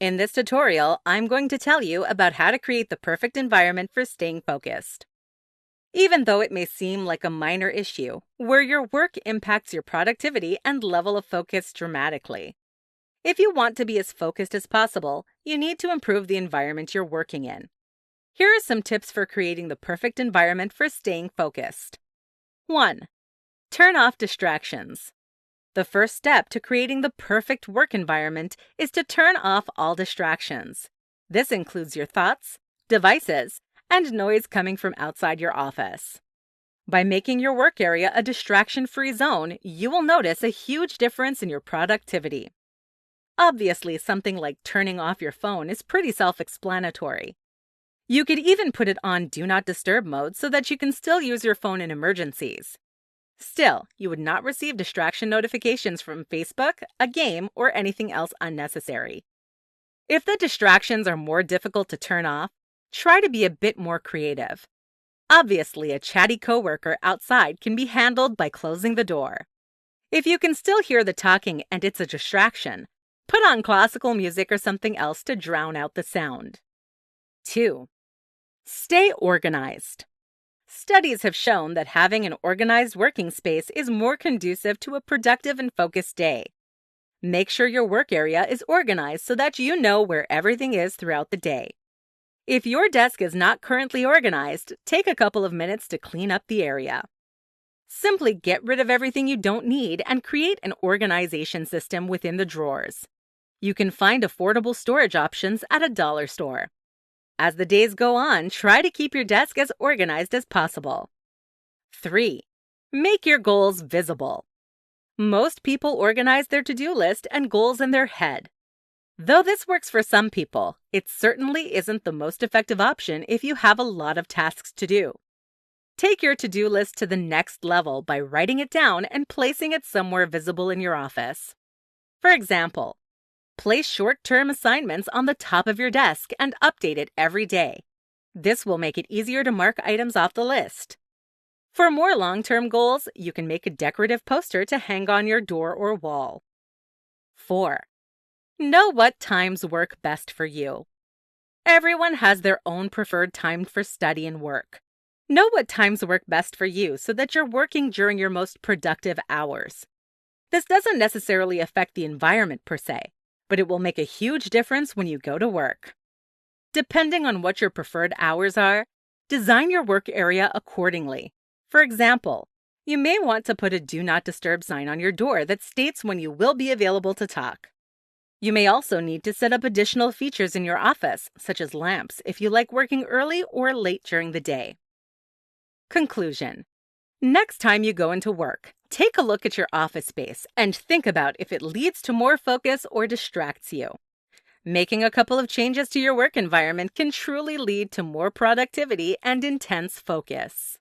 In this tutorial, I'm going to tell you about how to create the perfect environment for staying focused. Even though it may seem like a minor issue, where your work impacts your productivity and level of focus dramatically. If you want to be as focused as possible, you need to improve the environment you're working in. Here are some tips for creating the perfect environment for staying focused. 1. Turn off distractions. The first step to creating the perfect work environment is to turn off all distractions. This includes your thoughts, devices, and noise coming from outside your office. By making your work area a distraction-free zone, you will notice a huge difference in your productivity. Obviously, something like turning off your phone is pretty self-explanatory. You could even put it on Do Not Disturb mode so that you can still use your phone in emergencies. Still, you would not receive distraction notifications from Facebook, a game, or anything else unnecessary. If the distractions are more difficult to turn off, try to be a bit more creative. Obviously, a chatty coworker outside can be handled by closing the door. If you can still hear the talking and it's a distraction, put on classical music or something else to drown out the sound. 2. Stay organized. Studies have shown that having an organized working space is more conducive to a productive and focused day. Make sure your work area is organized so that you know where everything is throughout the day. If your desk is not currently organized, take a couple of minutes to clean up the area. Simply get rid of everything you don't need and create an organization system within the drawers. You can find affordable storage options at a dollar store. As the days go on, try to keep your desk as organized as possible. 3. Make your goals visible. Most people organize their to-do list and goals in their head. Though this works for some people, it certainly isn't the most effective option if you have a lot of tasks to do. Take your to-do list to the next level by writing it down and placing it somewhere visible in your office. For example, place short-term assignments on the top of your desk and update it every day. This will make it easier to mark items off the list. For more long-term goals, you can make a decorative poster to hang on your door or wall. 4. Know what times work best for you. Everyone has their own preferred time for study and work. Know what times work best for you so that you're working during your most productive hours. This doesn't necessarily affect the environment per se, but it will make a huge difference when you go to work. Depending on what your preferred hours are, design your work area accordingly. For example, you may want to put a Do Not Disturb sign on your door that states when you will be available to talk. You may also need to set up additional features in your office, such as lamps, if you like working early or late during the day. Conclusion. Next time you go into work, take a look at your office space and think about if it leads to more focus or distracts you. Making a couple of changes to your work environment can truly lead to more productivity and intense focus.